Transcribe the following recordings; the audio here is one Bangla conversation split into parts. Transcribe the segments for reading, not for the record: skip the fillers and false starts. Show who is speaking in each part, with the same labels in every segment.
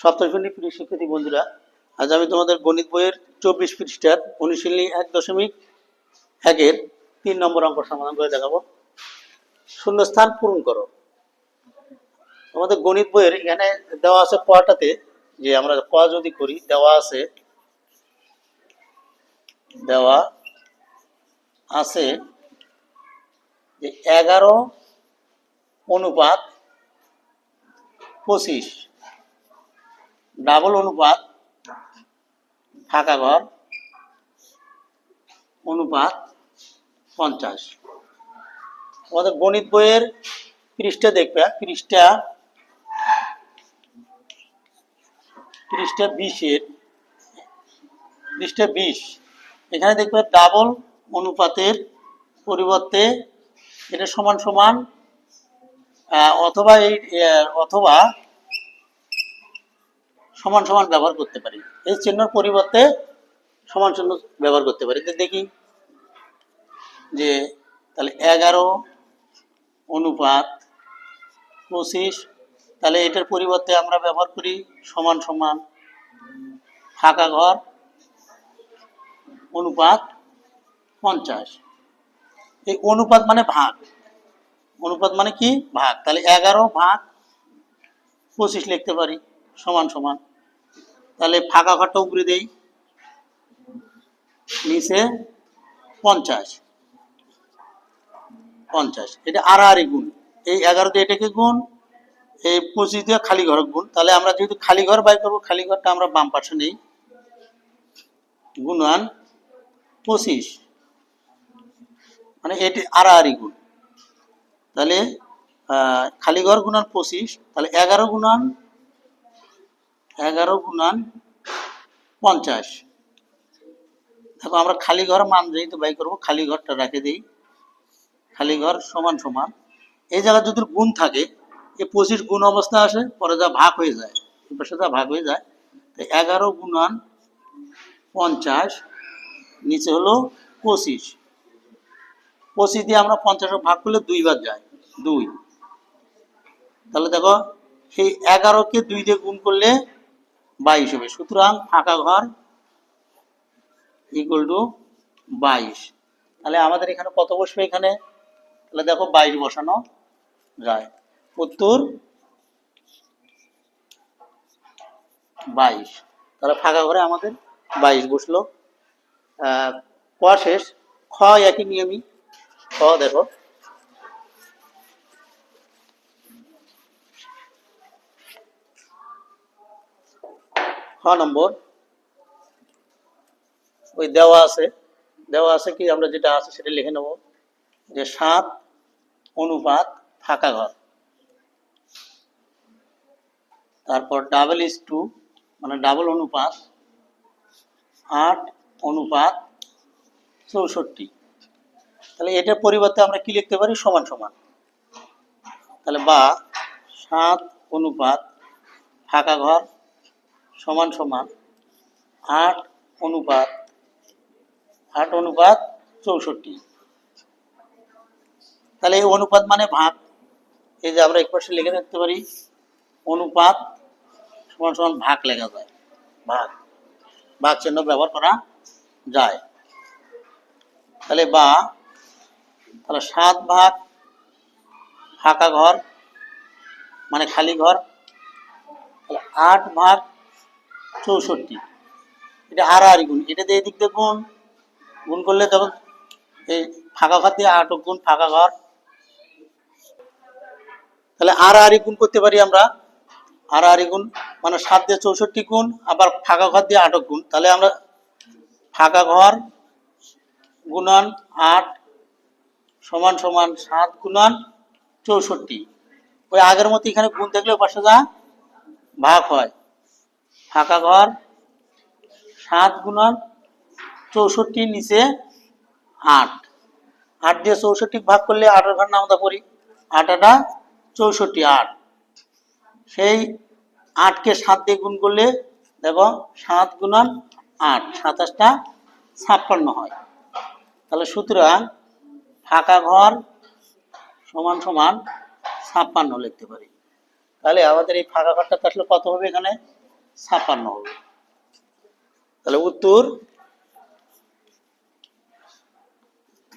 Speaker 1: সপ্তম শ্রেণীর প্রিয় শিক্ষার্থী বন্ধুরা, আজ আমি তোমাদের গণিত বইয়ের 24 পৃষ্ঠার অনুশীলনী 1.1-এর 3 নম্বর অঙ্ক সমাধান করে দেখাবো। শূন্যস্থান পূরণ করো। আমাদের গণিত বইয়ের এখানে দেওয়া আছে কটাতে, যে আমরা ক যদি করি, দেওয়া আছে যে 11:25 ডাবল অনুপাত ফাঁকা ঘর অনুপাত 50। আমাদের গণিত বইয়ের পৃষ্ঠা দেখবে, পৃষ্ঠা 20 এখানে দেখবে ডাবল অনুপাতের পরিবর্তে এটা সমান সমান অথবা সমান সমান ব্যবহার করতে পারি। এই চিহ্নের পরিবর্তে সমান চিহ্ন ব্যবহার করতে পারি। দেখি যে তাহলে 11:25, তাহলে এটার পরিবর্তে আমরা ব্যবহার করি সমান সমান ফাঁকা ঘর অনুপাত 50। এই অনুপাত মানে ভাগ, অনুপাত মানে কি ভাগ, তাহলে 11/25 লিখতে পারি সমান সমান, তাহলে ফাঁকা ঘরটা উপরে দেই, নিচে 50, এটা আড়াআড়ি গুণ। এই 11 দিয়ে এটাকে গুণ, এই 25 দিয়ে খালি ঘর গুণ। তাহলে আমরা যেহেতু খালি ঘর বাই করবো, খালি ঘরটা আমরা বাম পাশে নেই, গুণন 25, মানে এটি আড়াআড়ি গুণ। তাহলে খালি ঘর গুণন 25, তাহলে 11 গুণন 50। দেখো আমরা খালি ঘর মান যেহেতু বাই করবো, খালি ঘরটা রেখে দিই, খালি ঘর সমান সমান, এই জায়গায় যদি গুণ থাকে, এই 25 গুণ অবস্থা আসে, পরে যা ভাগ হয়ে যায়, এই পাশে যা ভাগ হয়ে যায়, 11 গুণন 50, নিচে হলো 25 দিয়ে আমরা 50 ভাগ করলে 2 বার যায়, 2। তাহলে দেখো সেই 11কে 2 দিয়ে গুণ করলে 22 হবে। সুতরাং ফাঁকা ঘর ইকুয়াল টু 22। তাহলে আমাদের এখানে কত বসবে? এখানে তাহলে দেখো 22 বসানো যায়, উত্তর 22। তাহলে ফাঁকা ঘরে আমাদের 22 বসলো। ক শেষ। খ একই নিয়মই। খ দেখো, খ নম্বর ওই দেওয়া আছে কি, আমরা যেটা আছে সেটা লিখে নেব, যে 7 অনুপাত ফাঁকা ঘর, তারপর ডাবল ইজ টু মানে ডাবল অনুপাত 8:64। তাহলে এটার পরিবর্তে আমরা কি লিখতে পারি? সমান সমান। তাহলে বা 7 অনুপাত ফাঁকা ঘর সমান সমান 8:64। তাহলে এই অনুপাত মানে ভাগ, এই যে আমরা এক পাশে লিখে রাখতে পারি, অনুপাত সমান সমান ভাগ লেখা যায়, ভাগ চিহ্ন ব্যবহার করা যায়। তাহলে 7 ভাগ ফাঁকা ঘর মানে খালি ঘর, 8/64, এটা আড়াআড়ি গুণ, এটা দিয়ে এদিক দিয়ে গুণ করলে তখন এই ফাঁকা ঘর দিয়ে 8 গুণ ফাঁকা ঘর, তাহলে আড়াআড়ি গুণ করতে পারি আমরা। আড়াআড়ি গুণ মানে 7 দিয়ে 64 গুণ, আবার ফাঁকা ঘর দিয়ে 8 গুণ, তাহলে আমরা ফাঁকা ঘর গুণন 8 সমান সমান 7 গুণন 64। ওই আগের মতো এখানে গুণ থাকলে পাশে যা ভাগ হয়, ফাঁকা ঘর 7 গুণন 64, নিচে 8 দিয়ে 64 ভাগ করলে 8 ঘর না আমরা পড়ি, 8 64, 8। সেই 8কে 7 দিয়ে গুণ করলে দেখো 7 গুণন 8, 27টা 56 হয়। তাহলে সুতরাং ফাঁকা ঘর সমান সমান 56 লিখতে পারি। তাহলে আমাদের এই ফাঁকা ঘরটা আসলে কত হবে? এখানে 56 হবে। তাহলে উত্তর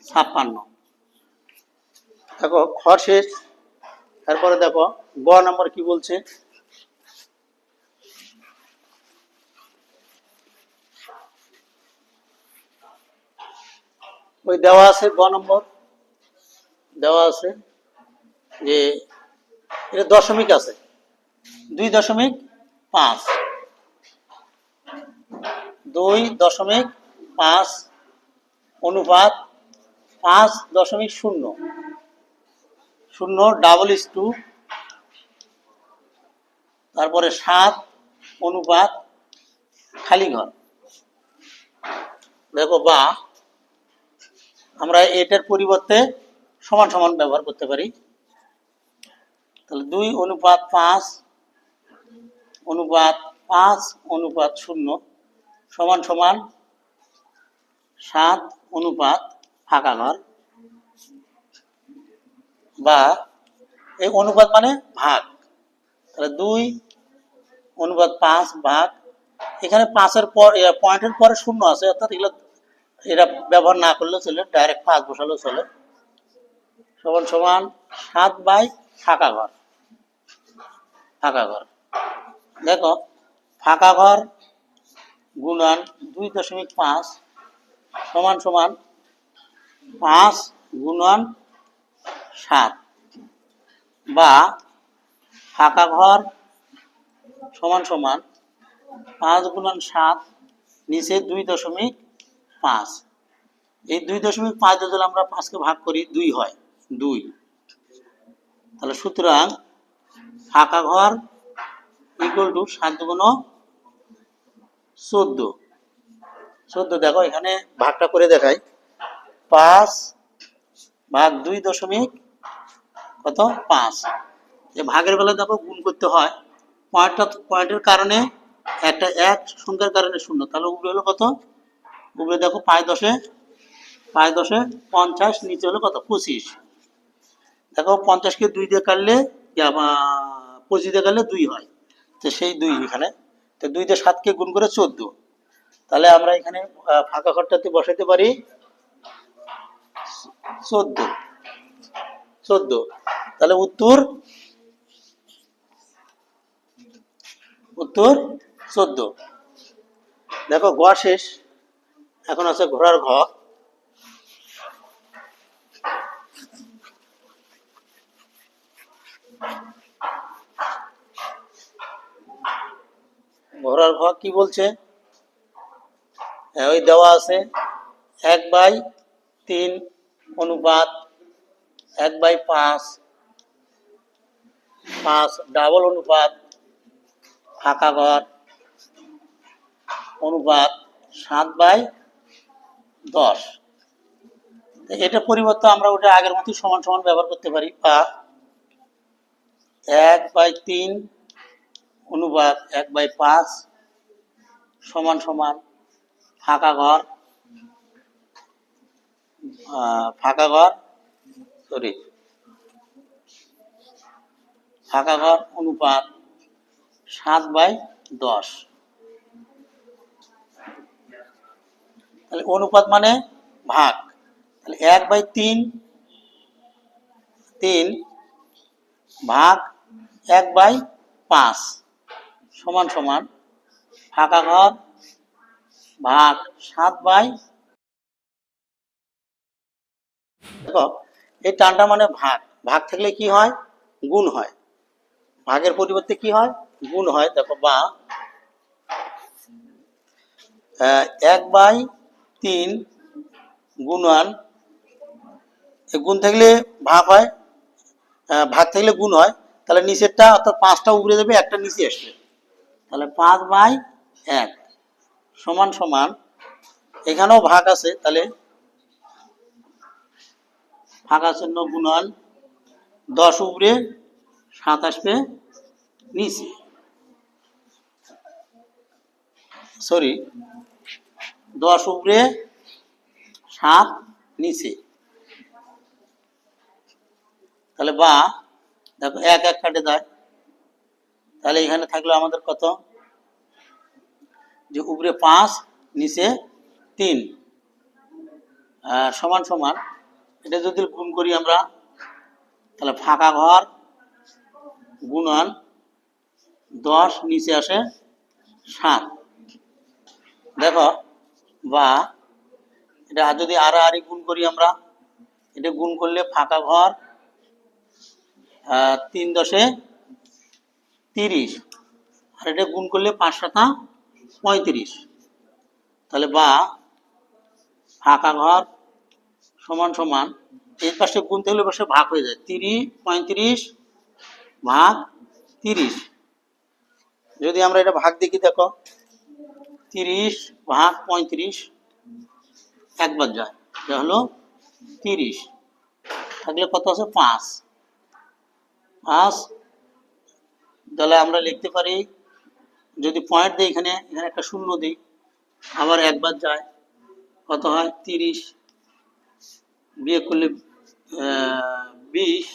Speaker 1: 56। দেখো খ শেষ। তারপরে দেখো গ নম্বর কি বলছে। ওই দেওয়া আছে গ নম্বর, দেওয়া আছে যে এটা দশমিক আছে 2.5, 2.5 অনুপাত 5.0, 0 তারপরে 7 অনুপাত খালি ঘর। দেখো বা আমরা এটার পরিবর্তে সমান সমান ব্যবহার করতে পারি। তাহলে 2:5 অনুপাত 5 অনুপাত 0 সমান সমান 7 অনুপাত ফাঁকা ঘর, বা এই অনুপাত মানে ভাগ। তাহলে 2:5 ভাগ, এখানে 5-এর পর পয়েন্টের পরে 0 আছে, অর্থাৎ এগুলো এটা ব্যবহার না করলেও চলে, ডাইরেক্ট 5 বসালেও চলে, সমান সমান 7 বাই ফাঁকা ঘর। ফাঁকা ঘর দেখো ফাঁকা ঘর গুণন 2.5 সমান সমান 5 গুণন 7, বা ফাঁকা ঘর সমান সমান 5 গুণন 7 নিচে 2.5। এই 2.5 যদি আমরা 5কে ভাগ করি 2 হয়, 2। তাহলে সুতরাং ফাঁকা ঘর ইকুয়াল টু 7×14। 14 দেখো এখানে ভাগটা করে দেখাই। 5 ভাগ 2.5, এই ভাগের বেলা দেখো গুণ করতে হয়, পয়েন্টের কারণে একটা 1 সংখ্যার কারণে 0, তাহলে উপরে হলো কত, উপরে দেখো 5×10 50, নিচে হলো কত 25। দেখো 50কে 2 দিয়ে কাটলে 25 দিয়ে কাটলে 2 হয়, তো সেই 2 এখানে, তো 2 দিয়ে 7কে গুণ করে 14। তাহলে আমরা এখানে ফাঁকা ঘরটাতে বসাতে পারি 14। তাহলে উত্তর 14। দেখো গ শেষ, এখন আছে ঘোড়ার ঘ। ঘোড়ার ঘ কি বলছে, ওই দেওয়া আছে 1/3 অনুপাত 1/5, 5 ডাবল অনুপাত ফাঁকা ঘর অনুপাত 7/10। এটা পরিবর্তে আমরা ওটা আগের মতোই সমান সমান ব্যবহার করতে পারি, বা 1/3 অনুপাত 1/5 সমান সমান ফাঁকা ঘর ফাঁকা ঘর অনুপাত 7/10। তাহলে অনুপাত মানে ভাগ, তাহলে 1/3 ভাগ 1/5 সমান সমান ফাঁকা ঘর ভাগ 7/, দেখো এই টানটা মানে ভাগ, ভাগ থাকলে কি হয়, গুণ হয়, ভাগের পরিবর্তে কি হয়, গুণ হয়। দেখো বা 1/3 গুণন, গুণ থাকলে ভাগ হয়, ভাগ থাকলে গুণ হয়, তাহলে নিচেরটা অর্থাৎ 5টা উপরে যাবে, একটা নিচে আসবে, তাহলে 5/1 সমান সমান, এখানেও ভাগ আছে, তাহলে ভাগ আছে গুণন 10 উপরে 7 আসবে নিচে, 10 উপরে 7 নিচে। তাহলে বা দেখো 1 1 কাটে যায়, তাহলে এখানে থাকলো আমাদের কত যে উপরে 5 নিচে 3 সমান সমান, এটা যদি গুণ করি আমরা তাহলে ফাঁকা ঘর গুণন 10 নিচে আসে 7। দেখো বা এটা যদি আড়াআড়ি গুণ করি আমরা, এটা গুণ করলে ফাঁকা ঘর 3 10 30, আর এটা গুণ করলে 5 7 35। তাহলে বা ফাঁকা ঘর সমান সমান, এই পাশে গুণতে হলে পাশে ভাগ হয়ে যায়, 30 35 ভাগ 30। যদি আমরা এটা ভাগ দেখি, দেখো 30 ভাগ 35 একবার যায়, এটা হলো 30, থাকলে কত আছে 5। তাহলে আমরা লিখতে পারি, যদি পয়েন্ট দিই এখানে একটা শূন্য দিই, আবার একবার যায়, কত হয় 30 বিয়োগ করলে 20।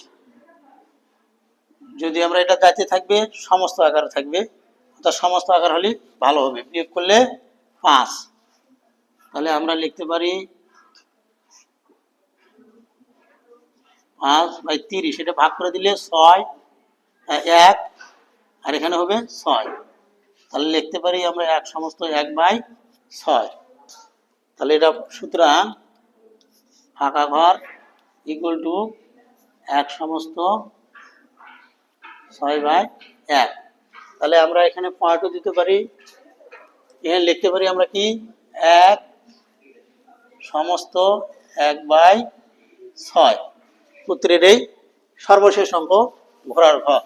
Speaker 1: যদি আমরা এটা যাইতে থাকবে সমস্ত আকারে থাকবে, অর্থাৎ সমস্ত আকার হলে ভালো হবে, বিয়োগ করলে 5। তাহলে আমরা লিখতে পারি 5/30, এটা ভাগ করে দিলে 6 1, আর এখানে হবে 6। তাহলে লিখতে পারি আমরা 1 সমস্ত 1/6। তাহলে এটা সুতরাং ফাঁকা ঘর ইকুয়াল টু 1 সমস্ত 6/1। তাহলে আমরা এখানে পয়েন্টও দিতে পারি, এখানে লিখতে পারি আমরা কি 1 সমস্ত 1/6। সূত্রের এই সর্বশেষ অঙ্ক ঘোড়ার ঘর।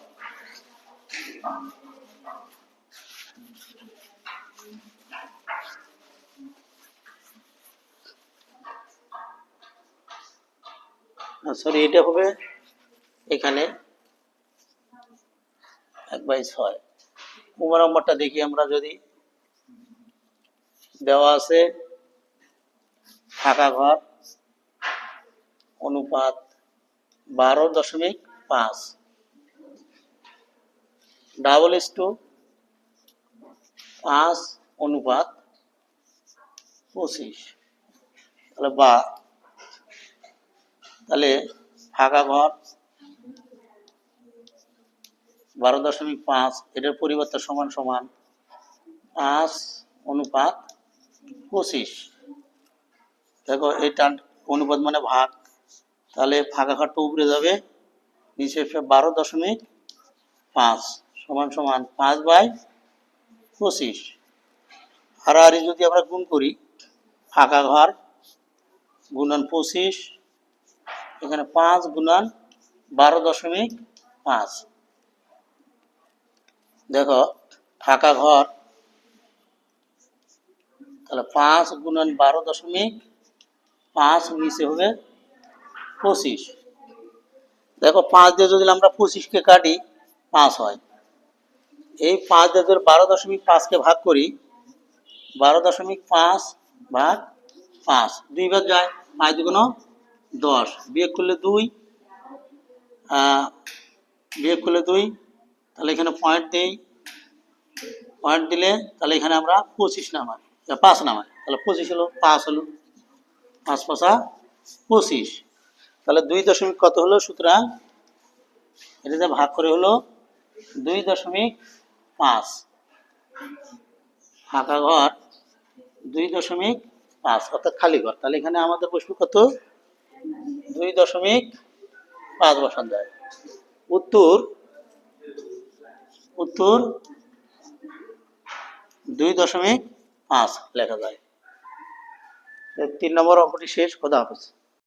Speaker 1: সরি, এটা হবে এখানে 1/6। কুমার নম্বরটা দেখি আমরা, যদি দেওয়া আছে ফাঁকা ঘর অনুপাত 12.5 ডাবল ইস টু 5 অনুপাত 25। তাহলে বা তাহলে ফাঁকা ঘর 12.5, এটার পরিবর্তে সমান সমান 5 অনুপাত 25। দেখো এটা অনুপাত মানে ভাগ, তাহলে ফাঁকা ঘরটা উপরে যাবে, নিচে 12.5 সমান সমান 5/25। আর যদি আমরা গুণ করি, ফাঁকা ঘর গুণন 25, এখানে 5 গুণন 12.5। দেখো ফাঁকা ঘর, তাহলে 5 গুণন 12.5 নিচে হবে 25। দেখো 5 দিয়ে যদি আমরা 25কে কাটি 5 হয়, এই 5 দিয়ে যদি 12.5কে ভাগ করি, 12.5 ভাগ 5 দুইবার যায়, 5 দুগুণ 10, বিয়োগ করলে 2, তাহলে এখানে পয়েন্ট দেই, পয়েন্ট দিলে তাহলে এখানে আমরা 25 নামাই, 5 নামাই, তাহলে 25 হলো, 5 হলো, 5 5 25। তাহলে 2 কত হলো, সুতরাং এটাতে ভাগ করে হলো 2.5। ফাঁকা ঘর 2.5 অর্থাৎ খালি ঘর। তাহলে এখানে আমাদের বসবে কত, 2.5 বসান যায়। উত্তর 2.5 লেখা যায়। 3 নম্বর অঙ্কটি শেষ। খোদা হাফেজ।